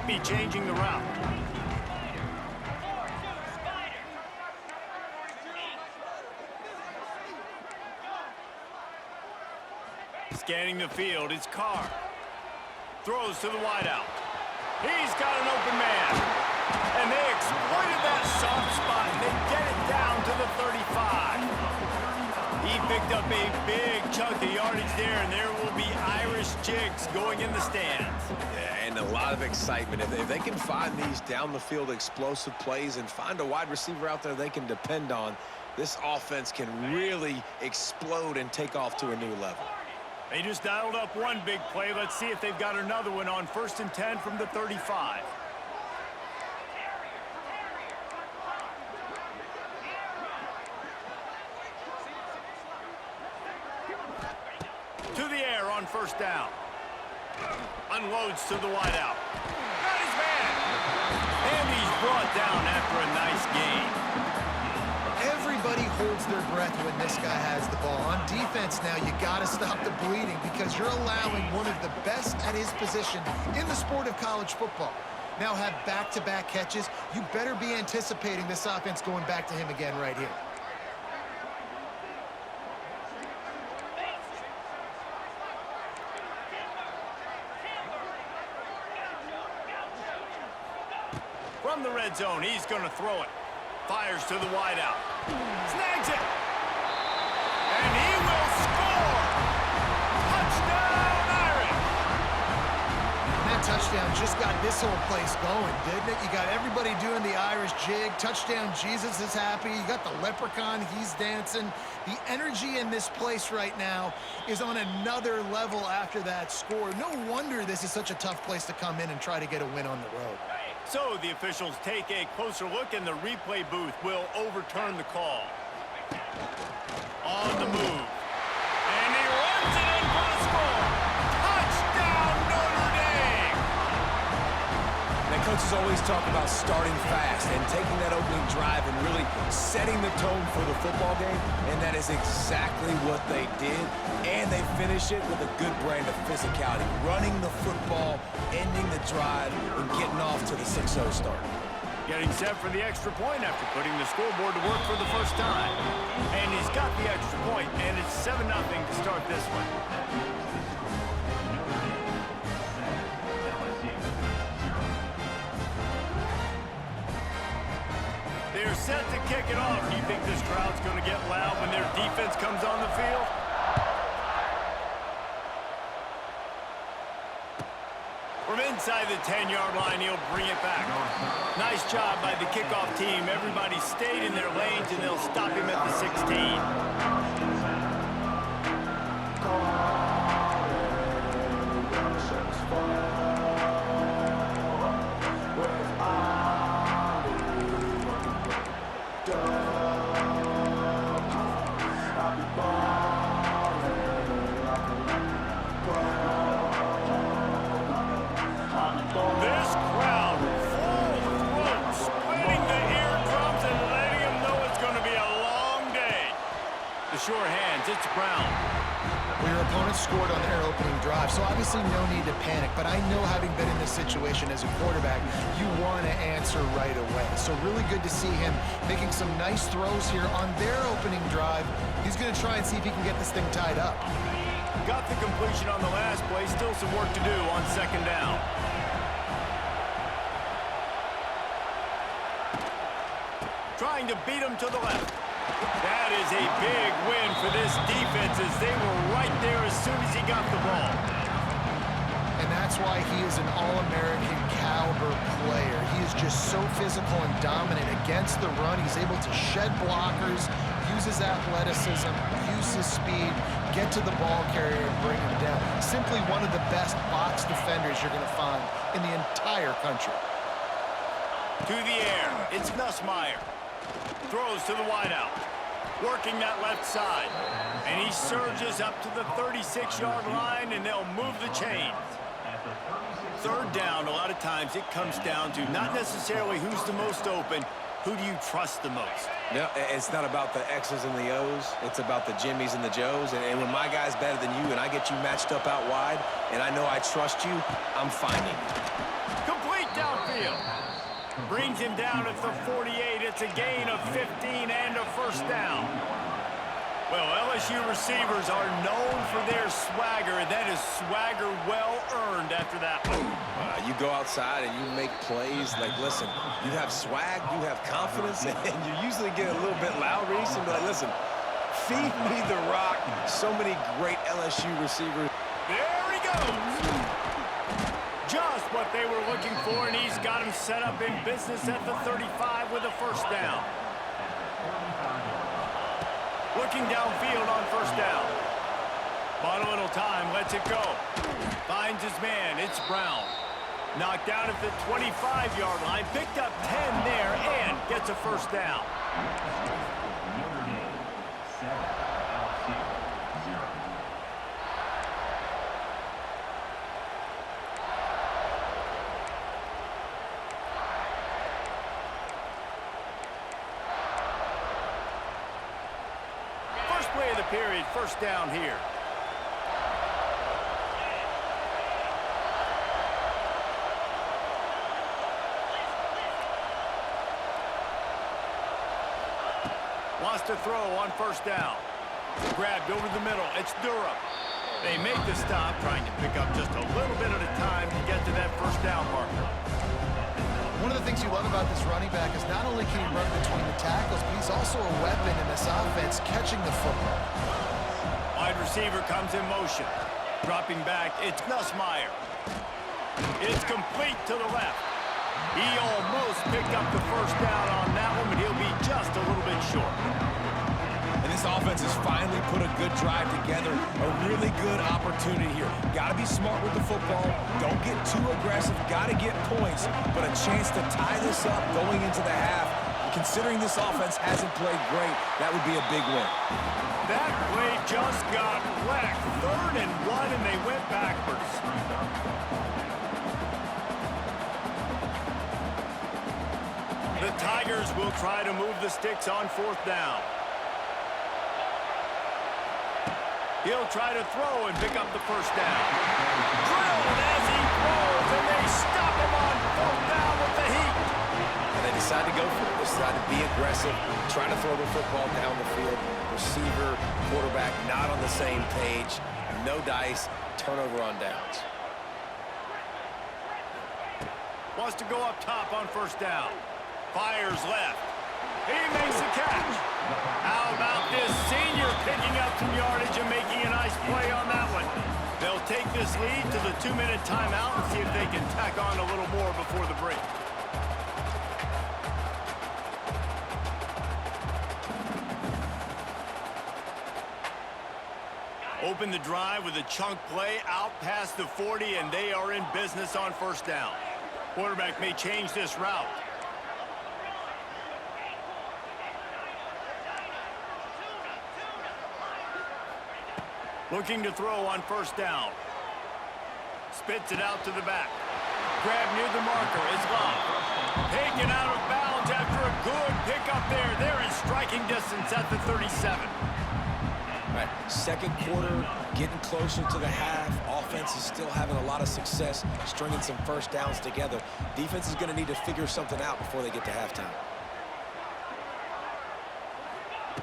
might be changing the route. Scanning the field, it's Carr. Throws to the wideout. He's got an open man. And they exploited that soft spot. They get it down to the 35. He picked up a big chunk of yardage there, and there will be Irish jigs going in the stands. Yeah, and a lot of excitement. If they can find these down-the-field explosive plays and find a wide receiver out there they can depend on, this offense can really explode and take off to a new level. They just dialed up one big play. Let's see if they've got another one on 1st and 10 from the 35. To the air on 1st down. Unloads to the wideout. Got his man. And he's brought down after a nice gain. Everybody holds their breath when this guy has the ball. On defense now, you got to stop the bleeding because you're allowing one of the best at his position in the sport of college football. Now have back-to-back catches. You better be anticipating this offense going back to him again right here. From the red zone, he's going to throw it. Fires to the wideout. Snags it. And he will score. Touchdown, Irish. And that touchdown just got this whole place going, didn't it? You got everybody doing the Irish jig. Touchdown, Jesus is happy. You got the leprechaun, he's dancing. The energy in this place right now is on another level after that score. No wonder this is such a tough place to come in and try to get a win on the road. So the officials take a closer look, and the replay booth will overturn the call. On the move. And he runs it in for the score. Touchdown, Notre Dame! Now, coaches always talk about starting fast and taking that opening drive and really setting the tone for the football game, and that is exactly what they did. And they finish it with a good brand of physicality, running the football, ending the drive, and getting off to the 6-0 start. Getting set for the extra point after putting the scoreboard to work for the first time. And he's got the extra point, and it's 7-0 to start this one. They're set to kick it off. Do you think this crowd's going to get loud when their defense comes on the field? From inside the 10-yard line, he'll bring it back. Nice job by the kickoff team. Everybody stayed in their lanes, and they'll stop him at the 16. This crowd, full throat, splitting the eardrums and letting them know it's going to be a long day. The sure hands, it's Brown. Well, your opponent scored on their opening drive, so obviously no need to panic. But I know, having been in this situation as a quarterback, you want to answer right away. So really good to see him making some nice throws here on their opening drive. He's going to try and see if he can get this thing tied up. Got the completion on the last play. Still some work to do on 2nd down. Trying to beat him to the left. That is a big win for this defense, as they were right there as soon as he got the ball. And that's why he is an All-American caliber player. He is just so physical and dominant against the run. He's able to shed blockers, use his athleticism, use his speed, get to the ball carrier and bring him down. Simply one of the best box defenders you're going to find in the entire country. To the air, it's Nussmeier. Throws to the wideout. Working that left side. And he surges up to the 36-yard line, and they'll move the chains. 3rd down, a lot of times it comes down to not necessarily who's the most open, who do you trust the most? Yeah, it's not about the X's and the O's. It's about the Jimmies and the Joes. And when my guy's better than you and I get you matched up out wide and I know I trust you, I'm finding you. Complete field. Brings him down at the 48. It's a gain of 15 and a first down. Well, LSU receivers are known for their swagger, and that is swagger well earned after that move. You go outside and you make plays. Like, listen, you have swag, you have confidence, and you usually get a little bit loud, Reese, and be like, listen, feed me the rock. So many great LSU receivers. There he goes. Just what they were looking for, and he's got him set up in business at the 35 with a first down. Looking downfield on first down. Bought a little time, lets it go. Finds his man, it's Brown. Knocked down at the 25-yard line, picked up 10 there, and gets a first down. Play of the period, first down here. Wants to throw on first down. Grabbed over the middle. It's Durham. They make the stop, trying to pick up just a little bit at a time to get to that first down marker. One of the things you love about this running back is not only can he run between the tackles, but he's also a weapon in this offense, catching the football. Wide receiver comes in motion. Dropping back, it's Nussmeier. It's complete to the left. He almost picked up the first down on that one, but he'll be just a little bit short. And this offense has finally put a good drive together. A really good opportunity here. Got to be smart with the football. Don't get too aggressive. Got to get points. But a chance to tie this up going into the half. Considering this offense hasn't played great, that would be a big win. That play just got wrecked. 3rd and 1, and they went backwards. The Tigers will try to move the sticks on 4th down. He'll try to throw and pick up the first down. Drilled as he throws, and they stop him on 4th down with the heat. And they decide to go for it. They decide to be aggressive, try to throw the football down the field. Receiver, quarterback not on the same page. No dice, turnover on downs. Wants to go up top on first down. Fires left. He makes the catch. How about this senior picking up some yardage and making a nice play on that one? They'll take this lead to the 2-minute timeout and see if they can tack on a little more before the break. Open the drive with a chunk play out past the 40, and they are in business on first down. Quarterback may change this route. Looking to throw on first down. Spits it out to the back. Grab near the marker is Love. Taken out of bounds after a good pickup there. They're in striking distance at the 37. Right. Second quarter, getting closer to the half. Offense is still having a lot of success stringing some first downs together. Defense is going to need to figure something out before they get to halftime.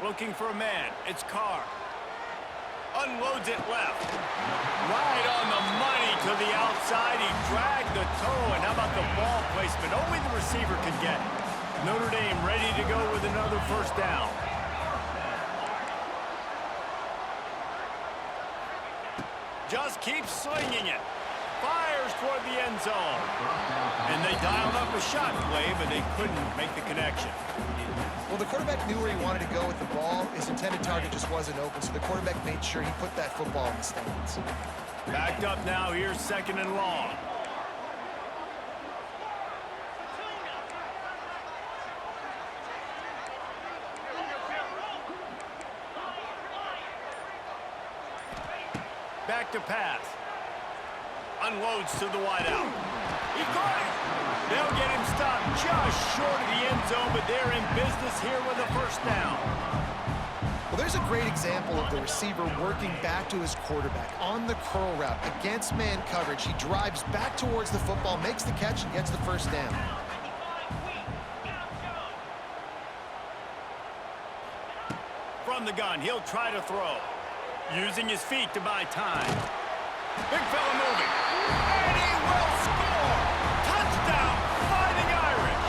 Looking for a man. It's Carr. Unloads it left. Right on the money to the outside. He dragged the toe. And how about the ball placement? Only the receiver could get it. Notre Dame ready to go with another first down. Just keeps slinging it. Fires toward the end zone. And they dialed up a shot play, but they couldn't make the connection. Well, the quarterback knew where he wanted to go with the ball. His intended target just wasn't open, so the quarterback made sure he put that football in the stands. Backed up now, here's 2nd and long. Back to pass. Unloads to the wideout. He caught it. They'll get him stopped just short of the end zone, but they're in business here with a first down. Well, there's a great example of the receiver working back to his quarterback on the curl route against man coverage. He drives back towards the football, makes the catch, and gets the first down. From the gun, he'll try to throw. Using his feet to buy time. Big fella moving. And he will score! Touchdown, Fighting Irish!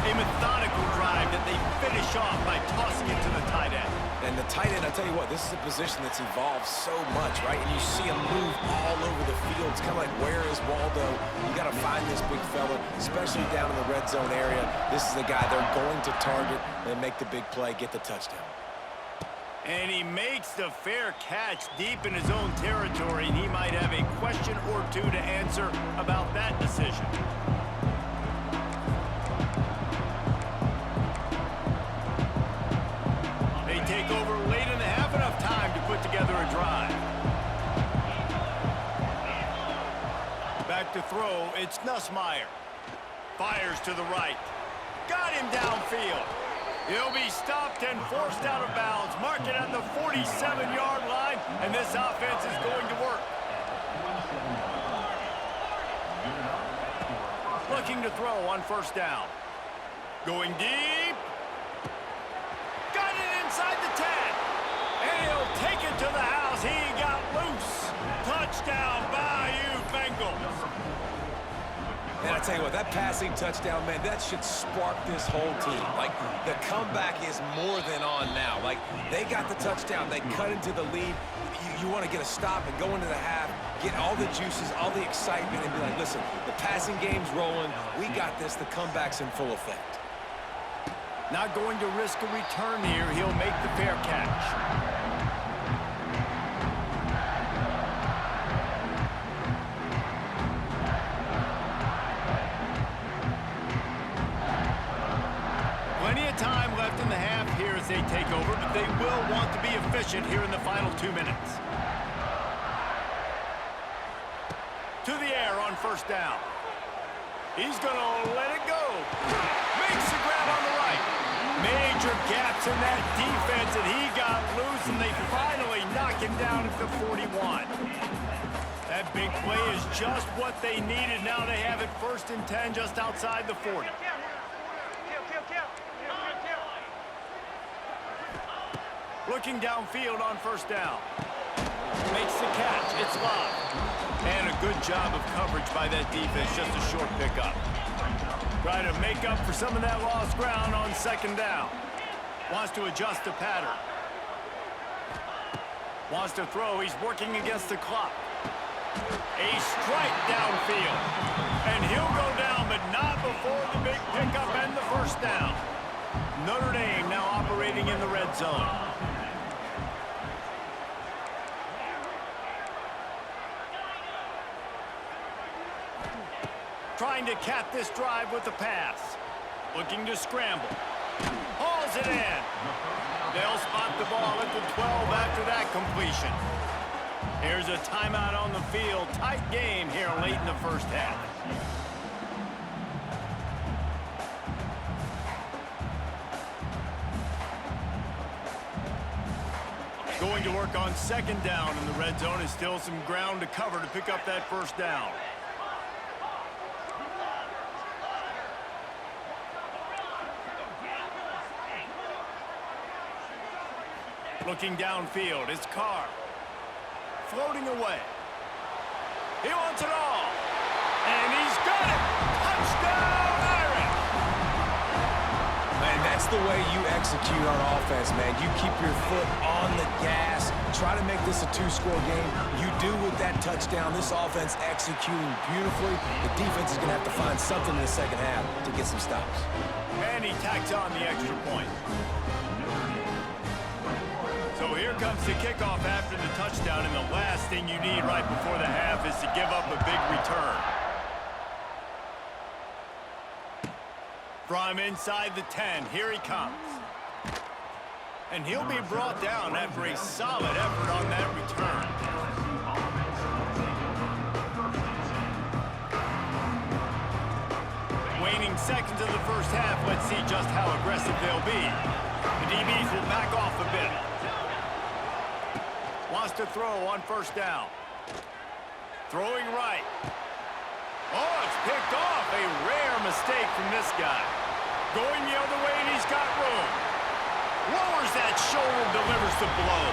A methodical drive that they finish off by tossing it to the tight end. And the tight end, I tell you what, this is a position that's evolved so much, right? And you see him move all over the field. It's kind of like, where is Waldo? You got to find this big fella, especially down in the red zone area. This is the guy they're going to target and make the big play, get the touchdown. And he makes the fair catch deep in his own territory, and he might have a question or two to answer about that decision. They take over late in the half, enough time to put together a drive. Back to throw, it's Nussmeier. Fires to the right. Got him downfield. He'll be stopped and forced out of bounds. Mark it at the 47-yard line, and this offense is going to work. Looking to throw on first down. Going deep. Got it inside the 10. And he'll take it to the house. He got loose. Touchdown, Bayou Bengals. And I tell you what, that passing touchdown, man, that should spark this whole team. Like, the comeback is more than on now. Like, they got the touchdown. They cut into the lead. You want to get a stop and go into the half, get all the juices, all the excitement, and be like, listen, the passing game's rolling. We got this. The comeback's in full effect. Not going to risk a return here. He'll make the fair catch. Time left in the half here as they take over, but they will want to be efficient here in the final 2 minutes. To the air on first down. He's going to let it go. Makes the grab on the right. Major gaps in that defense, and he got loose, and they finally knock him down at the 41. That big play is just what they needed. Now they have it 1st and 10 just outside the 40. Looking downfield on first down. Makes the catch. It's live. And a good job of coverage by that defense. Just a short pickup. Try to make up for some of that lost ground on second down. Wants to adjust the pattern. Wants to throw. He's working against the clock. A strike downfield. And he'll go down, but not before the big pickup and the first down. Notre Dame now operating in the red zone. Trying to cap this drive with a pass. Looking to scramble. Hauls it in. They'll spot the ball at the 12 after that completion. Here's a timeout on the field. Tight game here late in the first half. Going to work on second down in the red zone. Is still some ground to cover to pick up that first down. Looking downfield, it's Carr. Floating away. He wants it all. And he's got it. Touchdown, Irish. Man, that's the way you execute on offense, man. You keep your foot on the gas. Try to make this a 2-score game. You do with that touchdown. This offense executing beautifully. The defense is going to have to find something in the second half to get some stops. And he tacks on the extra point. So here comes the kickoff after the touchdown, and the last thing you need right before the half is to give up a big return. From inside the 10, here he comes. And he'll be brought down after a solid effort on that return. Waning seconds of the first half, let's see just how aggressive they'll be. The DBs will back off a bit. Wants to throw on first down. Throwing right. Oh, it's picked off. A rare mistake from this guy. Going the other way, and he's got room. Lowers that shoulder, delivers the blow.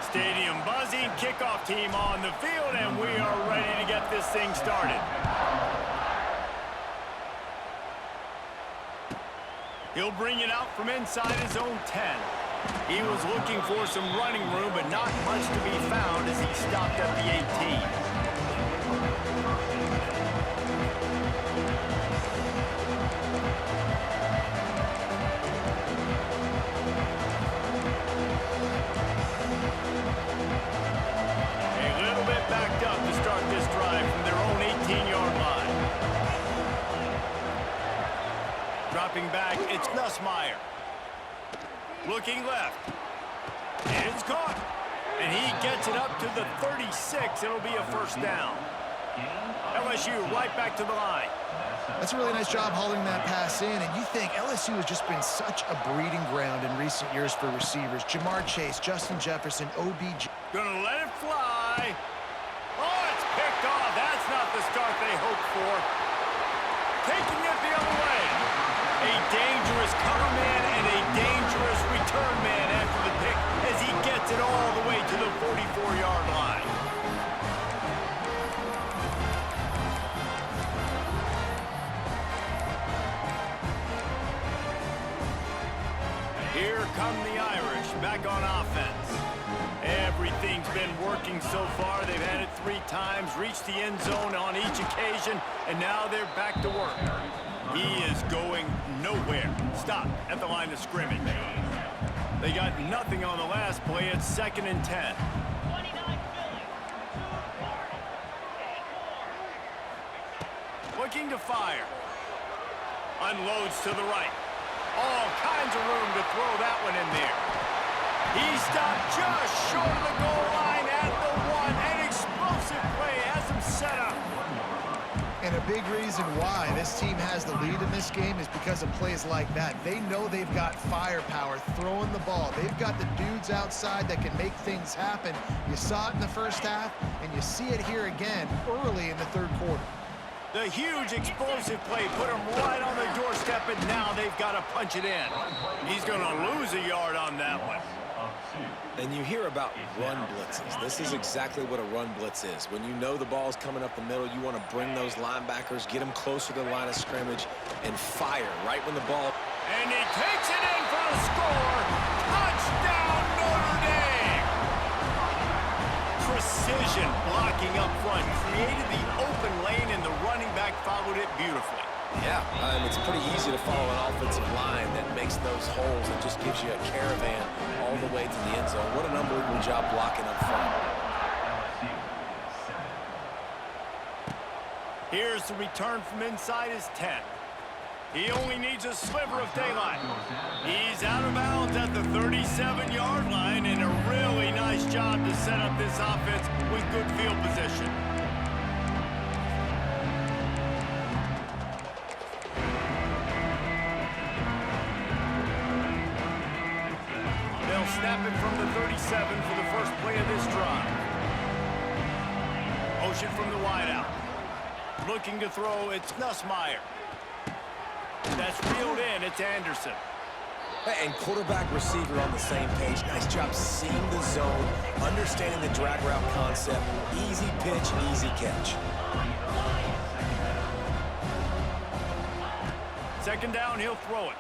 Stadium buzzing, kickoff team on the field, and we are ready to get this thing started. He'll bring it out from inside his own 10. He was looking for some running room, but not much to be found as he stopped at the 18. A little bit backed up to start this drive from their own 18-yard line. Dropping back, it's Nussmeier. Looking left. And it's caught. And he gets it up to the 36. It'll be a first down. LSU right back to the line. That's a really nice job hauling that pass in, and you think LSU has just been such a breeding ground in recent years for receivers. Jamar Chase, Justin Jefferson, OBJ. Gonna let it fly. Oh, it's picked off. That's not the start they hoped for. Taking it the other way. A dangerous cover man and a dangerous return man after the pick as he gets it all the way to the 44-yard line. Here come the Irish back on offense. Everything's been working so far. They've had it 3 times, reached the end zone on each occasion, and now they're back to work. He is going nowhere. Stop at the line of scrimmage. They got nothing on the last play. It's 2nd and 10. Looking to fire. Unloads to the right. All kinds of room to throw that one in there. He stopped just short of the goal line at the 1. An explosive play has him set up. And a big reason why this team has the lead in this game is because of plays like that. They know they've got firepower throwing the ball. They've got the dudes outside that can make things happen. You saw it in the first half, and you see it here again early in the 3rd quarter. The huge explosive play put him right on the doorstep, and now they've got to punch it in. He's going to lose a yard on that one. And you hear about run blitzes. This is exactly what a run blitz is. When you know the ball's coming up the middle, you want to bring those linebackers, get them closer to the line of scrimmage, and fire right when the ball... And he takes it in for the score. Touchdown, Notre Dame! Precision blocking up front created the open lane, and the running back followed it beautifully. Yeah, it's pretty easy to follow an offensive line that makes those holes and just gives you a caravan all the way to the end zone. What an unbelievable job blocking up front. Here's the return from inside his 10. He only needs a sliver of daylight. He's out of bounds at the 37-yard line, and a really nice job to set up this offense with good field position. They'll snap it from the 37 for the first play of this drive. Motion from the wideout. Looking to throw, it's Nussmeier. That's reeled in, it's Anderson. And quarterback receiver on the same page. Nice job seeing the zone, understanding the drag route concept. Easy pitch, easy catch. 2nd down, he'll throw it.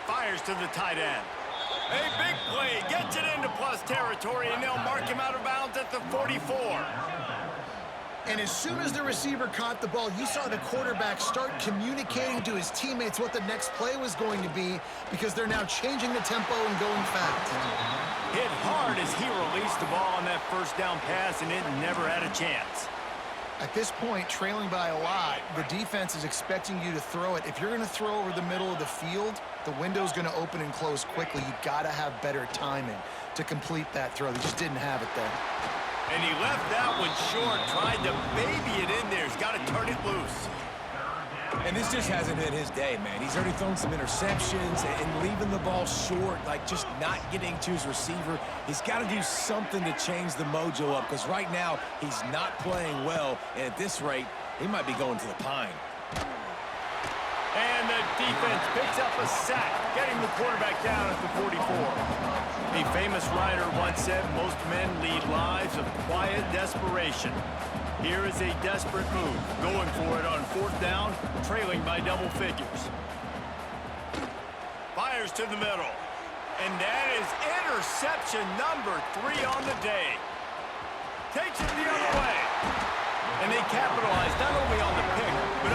Fires to the tight end. A big play, gets it into plus territory, and they'll mark him out of bounds at the 44. And as soon as the receiver caught the ball, you saw the quarterback start communicating to his teammates what the next play was going to be, because they're now changing the tempo and going fast. Hit hard as he released the ball on that first down pass, and it never had a chance. At this point, trailing by a lot, the defense is expecting you to throw it. If you're going to throw over the middle of the field, the window's going to open and close quickly. You got to have better timing to complete that throw. They just didn't have it there. And he left that one short, tried to baby it in there. He's got to turn it loose. And this just hasn't been his day, man. He's already thrown some interceptions and leaving the ball short, like just not getting to his receiver. He's got to do something to change the mojo up, because right now he's not playing well, and at this rate, he might be going to the pine. And the defense picks up a sack, getting the quarterback down at the 44. A famous writer once said, most men lead lives of quiet desperation. Here is a desperate move, going for it on 4th down, trailing by double figures. Fires to the middle. And that is interception number 3 on the day. Takes it the other way. And they capitalize not only on the pick, but